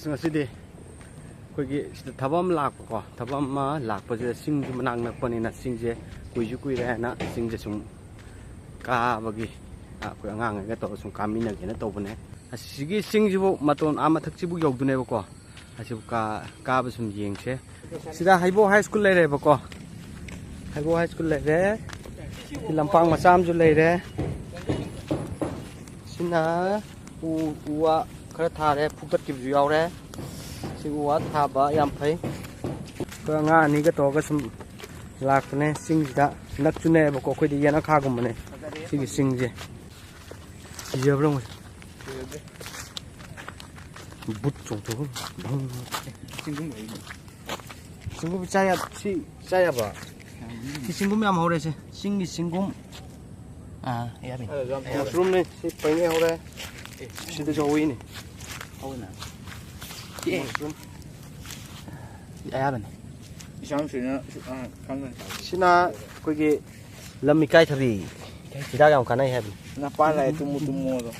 ꯉꯁꯤꯗꯤ ꯑꯩꯈꯣꯏꯒꯤ ꯁꯤꯗ ꯊꯕꯛ ꯑꯃ ꯂꯥꯛꯄꯀꯣ ꯊꯕꯛ ꯑꯃ ꯂꯥꯛꯄꯁꯤꯗ ꯁꯤꯡꯁꯨ ꯃꯅꯥꯛ ꯅꯛꯄꯅꯤꯅ ꯁꯤꯡꯁꯦ ꯀꯨꯏꯁꯨ ꯀꯨꯏꯔꯦ ꯍꯥꯏꯅ ꯁꯤꯡꯁꯦ ꯁꯨꯝ ꯀꯥꯕꯒꯤ ꯑꯩꯈꯣꯏ ꯑꯉꯥꯡꯉꯩꯒ ꯇꯧꯔꯒ ꯁꯨꯝ ꯀꯥꯃꯤꯟꯅꯒꯦꯅ ꯇꯧꯕꯅꯦ ꯑꯁꯤꯒꯤ ꯁꯤꯡꯁꯤꯕꯨ ꯃꯇꯣꯟ ꯃꯊꯛꯁꯤꯕꯨ ꯌꯧꯗꯣꯏꯅꯦꯕꯀꯣ ꯑꯁꯤꯕꯨ ꯀꯥꯕ ꯁꯨꯝ ꯌꯦꯡꯁꯦ ꯁꯤꯗ ꯍꯩꯕꯣꯛ ꯍꯥꯏ ꯁ꯭ꯀꯨꯜ ꯂꯩꯔꯦꯕꯀꯣ ꯍꯩꯕꯣꯛ ꯍꯥꯏ ꯁ꯭ꯀꯨꯜ ꯂꯩꯔꯦ ꯂꯝꯄꯥꯛ ꯃꯆꯥ ꯑꯃꯁꯨ ꯂꯩꯔꯦ ꯁꯤꯅ ꯎ ꯋꯥ खरा थारे फुकट की भी यावरे सिगुआ थाबा याम फै तो अंगा अनि गा तोगा सम लाकने सिंगदा नक्चुने बको खोदि याना खागुम मने सिगि सिंगजे जब्रम बुट चों तो सिंगुम चाया सि चाया बा सिंगुम याम होरे से सिंगि सिंगुम याबि मशरूम ने सि पैने होरे सिदा जोइने Owner. Yeah. Ayabane. Isang sina kangen. Sina kogi lammi kai thabi. Sida gam kanai habi. Na pala tumu do.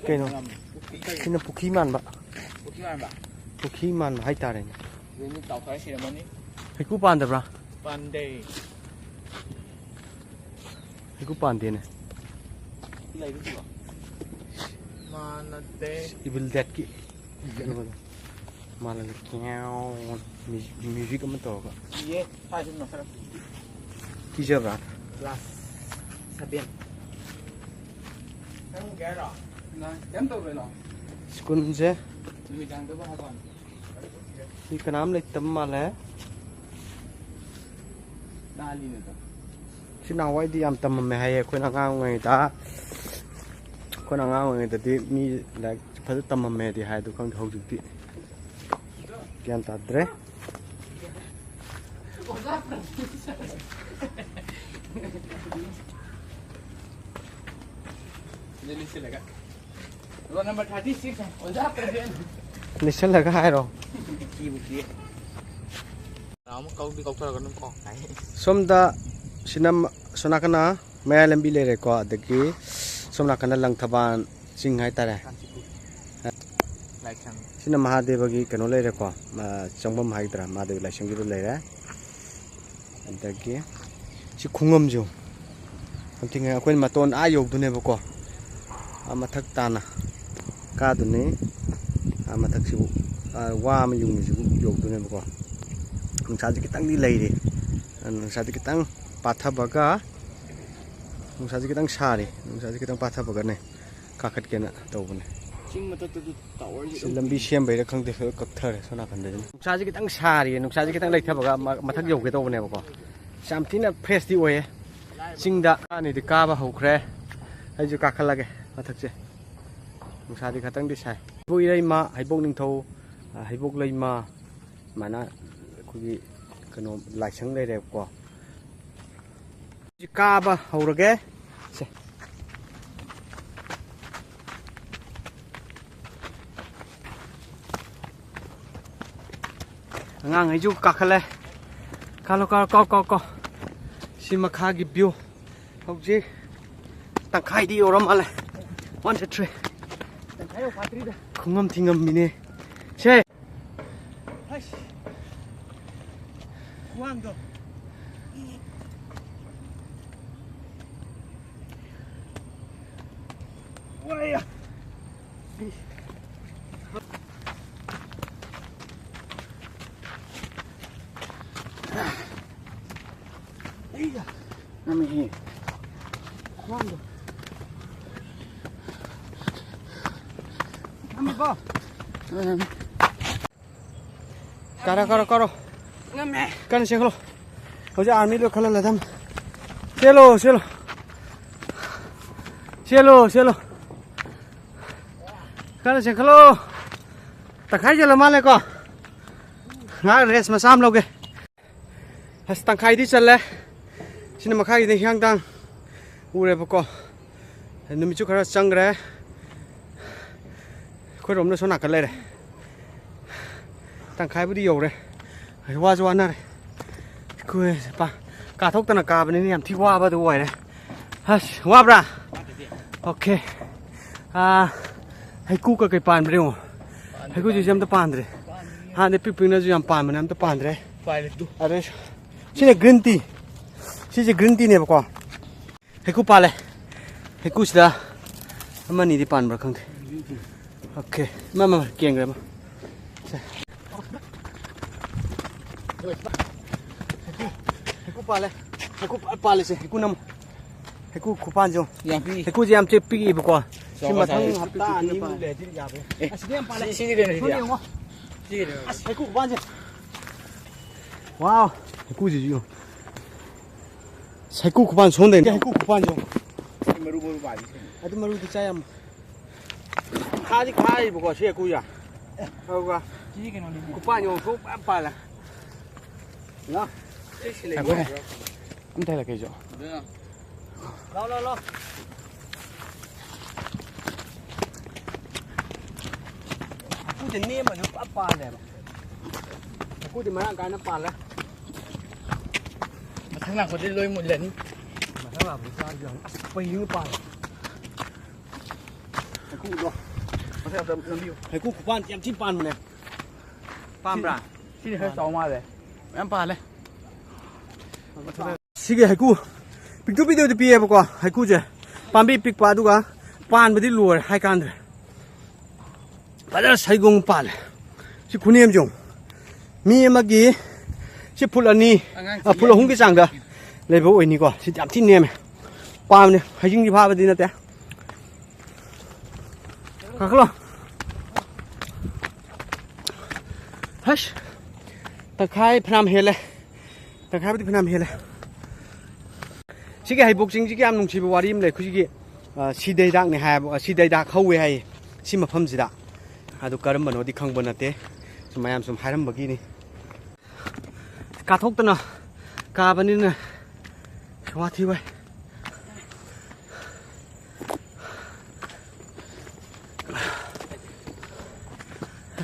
Keno. Sina pukiman ba. Pukiman ba. Pukiman hai tare. Ni tau khai ceremony. Hiku panda bra. Pande. Hiku pande ne. Lai du ba. Evil Dead ki malah kyau music am to ka ye sai sum na sara teacher ba class 7 kan ga ra na jam to le lo school je mi jang to ba ha ban ki ka naam le tam mal hai dali ne to sina wai di am tam me hai khoi na ngang ngai taคนอ่างๆเลยแต่ที่มีแล้วพัฒนาเมดีให้ทุกคนเขาจุดที่เกี่ยนตัดเร่นี่สิเลยกันรถ number 36โอ้จ้าประเด็น นี่ฉันเลยก็ให้เรากี่บุกี้เรามาเขาดีเขาทอดกันน้ำกอกไหนสมดาสินะสนักนะแม่เล่นบิเลยก็เด็กกี้สมนักนั้นลังทบานสิงห์ให้ตาเลยสินะมหาเดวกี้กันเลยก็มาจังบมหายตระมหาเดวไลชิงกิรุเลยอันเด็กกี้สิคุ้งอมจูบางทีเนี่ยคนมาต้นอายุดูเนี่ยบุกมาทักตานะกาดูเนี่ยมาทักสิบุว่ามันยุ่งสิบุยุดูเนี่ยบุกนุ่งชาติกิตั้งดีเลยดินุ่งชาติกิตั้งปัทบกานุ่งชาติกิตั้งชาดินุ่งชาติกิตั้งปัทบกันเนี่ยkakat kena tahu pun. Cing mata tu tahu aja. Lambi siam bayar kang tu kakthar sana kan deh. Nuksa kita ang sari, nuksa kita ang lagi baga matak jauh kita pun ya bako. Samtina fresh di way. Singda ni di kaba hukre. Ayo kakal lagi matak je. Nuksa kita ang di say. Hibok ilai ma, hibok ning thau, hibok ilai ma mana kugi kano laisang lay deh bako. Kaba hurage. ngang ấy chú cặc lên cao cao xin mà khai kịp view không chứ tăng khai đi ở đó mà lại one two three không ngâm thì ngâm mình nè xe Nami Quando? Nami ba? Caro. Nami. Kan siya kalo. Hoja army lo khala ladam. Cielo. Kan siya kalo. Takai jala male ko. Nga res masam loge. Has tangkai di chale. Sina makai ni hyang dang ure bako numichu khara changre khoi rom na sona kan le re tang khai bu di yo re wa jwa na re khoi pa ka thok ta na ka ba ni yam thi wa ba du wai re ha wa bra okay ꯍꯩꯀꯨ ꯀꯩ ꯄꯥꯟꯕ꯭ꯔ ꯌꯦꯡꯉꯣ ꯍꯩꯀꯨꯁꯤꯁꯨ ꯑꯝꯇ ꯄꯥꯟꯗ꯭ꯔꯦ ꯍꯥꯟꯅ ꯄꯤꯛ ꯄꯤꯛꯅꯁꯨ ꯌꯥꯝ ꯄꯥꯟꯕꯅꯦ ꯑꯝꯇ ꯄꯥꯟꯗ꯭ꯔꯦ ꯑꯗꯩ ꯁꯤꯅ green tea ꯁꯤꯁꯦ green ꯇꯤꯅꯦꯕꯀꯣ ꯍꯩꯀꯨ ꯄꯥꯜꯂꯦ ꯍꯩꯀꯨꯁꯤꯗ ꯑꯃ ꯑꯅꯤꯗꯤ ꯄꯥꯟꯕ꯭ꯔꯥ ꯈꯪꯗꯦ 오케이 마마 깽 그래 해구 빨래 해구 빨래지 해구 남 해구 쿠판죠 해구지 ям 찌 삐기 입고 지금 마탕 합다 아니면 레디 야베 시디am 빨래 시디네 시디야 해구 쿠판지 와우 해구지요 해구 쿠판 좋은데 해구 쿠판죠 머루 바지 아주 머루도 짜야 खाली खाली बको से कुया होगा जी के नोनी को पानी को पाला ना हम थे लगे जो लो aku de ne ma no pa le ba aku de ma ga na pa la mà thằng nào có đi lôi một lần mà thằng nào bị sao giờ phải như pa aku do haiku kupan yam chi pan mane pan bra xin hơi sầu mà rồi em pa lên sige haiku pictu video de pie ba ko haiku je pambi pic pa du ga pan ba di luor hai kan de pada saigong pal si kuniem jong mi ma gi si phulani phul hung gi chang da level oi ni ko si yam thi nem pam ne haijing di pha ba di na te kaklo hash takai pram hele takai bi pram hele sigi hai boxing sigi am nung chi ba wari am le khuji gi sidai dak ne ha sidai dak hawe hai si mafam ji da adu karam bano di khang bana te sumayam sum hairam bagi ni ka thok tana ka bani na wa thi wai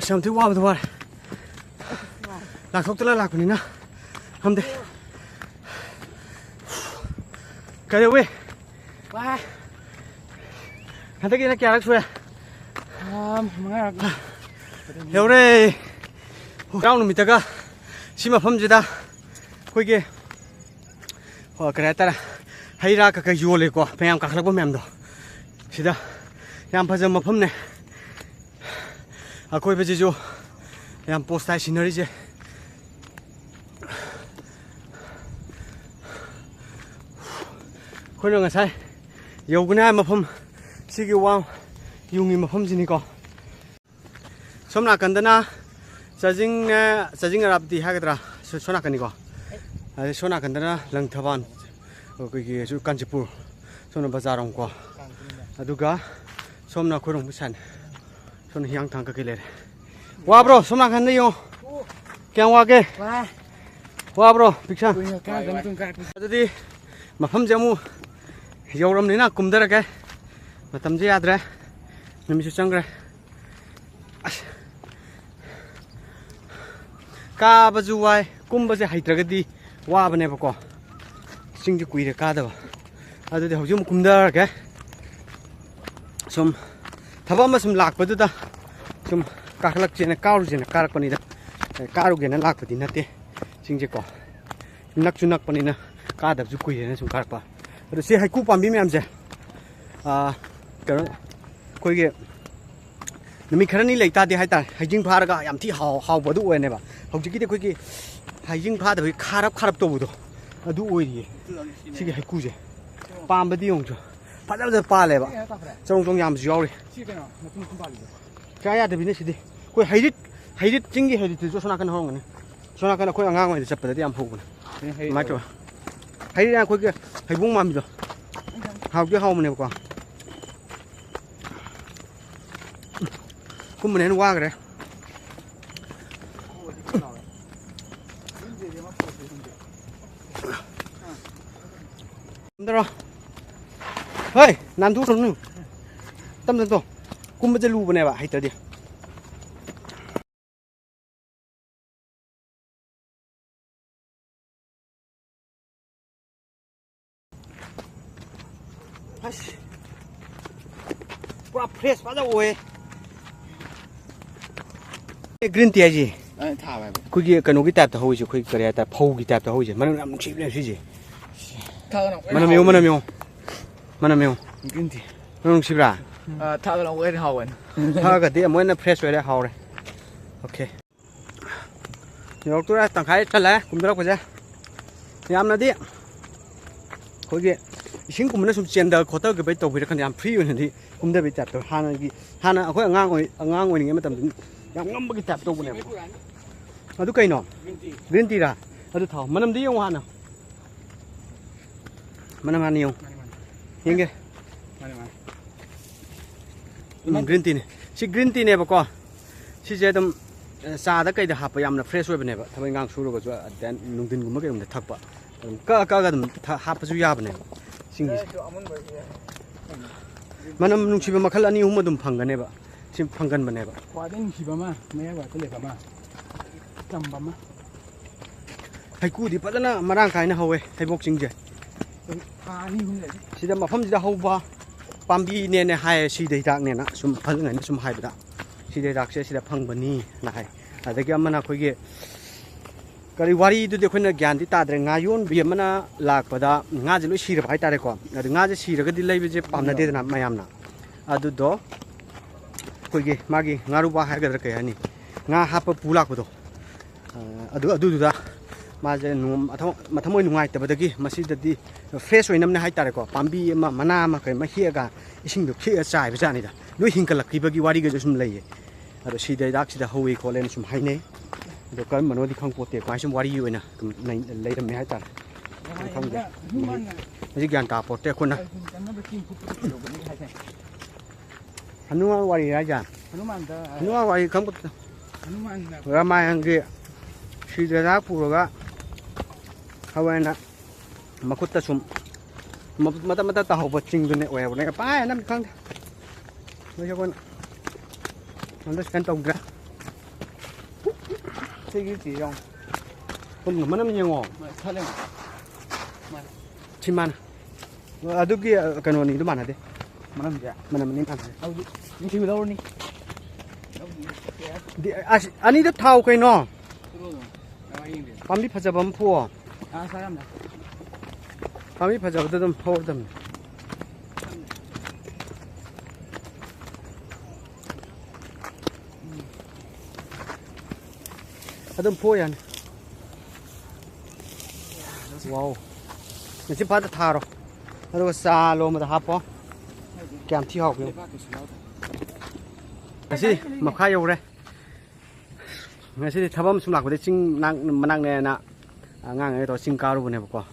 xem thấy wow thôi lạc không tới là lạc của mình nữa không thể cái đâu vậy ba hắn thấy cái nó kéo xuôi hiểu đây rau nó mình ta cả xí mà phẩm gì ta coi kia cái này ta hay ra cái dưa này quá phải làm các loại bom mềm đó xí đó làm phải mà phẩm này कोई बजे जो यहाँ post है scenery जे कोई लोग ऐसा योगना मफम सिगी वाव यूंगी मफम जिनी को सोमना कंदना सजिंग अराबती है कतरा सोना कनी को अरे सोना कंदना लंगथबान कोई की जो कांचीपुर सोना बाजारों को अदुगा सोमना कोई रोंग बिसान 손 향 당가 길래 와 브로 손나 갔네요 그냥 와게 와 브로 빅산 어디 마팜 자무 여름이나 꿈들어게 마탐지 야드래 님이 짱그래 까바주 와이 꿈바제 하이트라게디 와바네 바고 싱지 꾸이레 까다바 아두디 허좀 꿈들어게 좀 thaba ma sum lak pa du da sum kaklak chena karu chena karak pani da karu ge na lak pa di na te sing je ko nak chu nak pani na ka da ju kui na sum karak pa ro se haiku pam bi me am je ka koi ge nami khara ni leita de hai ta haijing phar ga yam thi haw ba du oi ne ba hojik ki de koi ge haijing pha da kharap to bu do adu oi ri si ge haiku je pam ba di yong jo 파자마자 빠래봐. 정종 얌지 요리. 자야 되비네 시디. 거기 하이릿 찡기 하이릿 저 소나간 하는 거네. 소나간 거기 안강 와야 잡다 ям 보고. 맞죠? 하이릿 거기 하이봉 맘이죠. 하우게 하우면 해 봐. 그러면 와 그래. 힘들어. Hey, nan thu rồi nè, tâm thần to, cũng bây giờ lù bên này bạn hay tới đi. Quá fresh quá rồi, green tea gì thả vậy khối kia cái nó cái tạp thôi chứ khối cái này tạp phâu cái tạp thôi chứ mà nó làm chip này gì thả nó mà nó miêu kinh thì nó không chip ra thả nó cái hậu vậy ha cái tí mới nó fresh rồi đấy hậu đấy ok nhiều tôi đã tặng khai chân lại cùng tôi đọc cái gì làm nó đi khối kia chính của mình nó sum chen đờ khó tao cái bấy tàu bị cái làm free rồi thì cũng đã bị tạp tàu hana khối ngang ngồi này mà tầm yang ngâm cái tạp tàu này mà tôi cây nọ green tea ra tôi thảo mà nằm đi ông hana mà nằm nhiều những cái green tea này si green tea này bà con si chơi tầm xa đã cây được hấp yam là fresh rồi bên này bà thay ngang xuống rồi cái chỗ nung tin cũng mất cái đồng để thắc bà cái tầm hấp cái gì bên này xin gì mà nằm nung chim mà khal anh yêu mà tụm phăng cái này bà chim phăng cái bên này bà quá đến khi mà mấy cái cái gì mà cầm bấm hay cú đi bắt nó mà đang cái nó hầu ấy hay bốc chính vậy đi không được si đã mà phong si đã hầu ba pambi nè nè hai si đây đặc nè nè sum phăng cái này sum hai bữa si đây đặc si đã phăng bên này này à đây cái mà nó khơi cái wari itu dia khuyên gyan ti ta dre nga yon bi mana lak pada nga je lu shi ra bai ta re ko nga je shi ra ga di lai bi je pam na de na mayam na adu do khoi ge ma gi nga ru ba ha ga ka yani nga ha pa pu lak do adu da ma je nu ma thamoi nungai ta ba da gi ma si da di fresh oi nam na hai ta re ko pambi ma mana ma kai ma hi ga ising do khi a chai ba ja ni da lu hing ka lak ki ba gi wari ga je sum lai adu si dai dak si da hoi ko len sum hai neiเดี๋ยวก็มันว่าที่ข้างโปรตีควายชิมวารีอยู่นะในเลยทำไม่ให้ตัดข้างเดียวไม่ใช่การตาโปรตีคนนะฮันนูวารีอะไรจ้ะฮันนูวารีข้างโปรตีเรามาอย่างเงี้ยชีเดรักผู้รู้ก็เขาไว้นะมาคุดตะชุมมาตาหัวจริงตัวเนี่ยแหววเนี่ยป้ายนั่นข้างไม่ใช่คนมันต้องการตรงกันcái gì không? Không có mấy nhiều ngõ. Chim ăn. À đôi kia cái nồi này nó bán hả đấy? Mà làm gì ăn hả? Đi chim đâu đi? Anh đi đất thau cái nó. Bám đi phải giờ bám phua. À sao em này? Bám đi phải giờ tôi đâm phô đâm. Adam po yan. Wow. Nasi pada tharo. Aduh salo mata hapo. Kiam thi học luôn. Nasi makha yo re. Nasi thabam sum lak de ching nang manang ne na ngang ai to ching ka ru ne ko.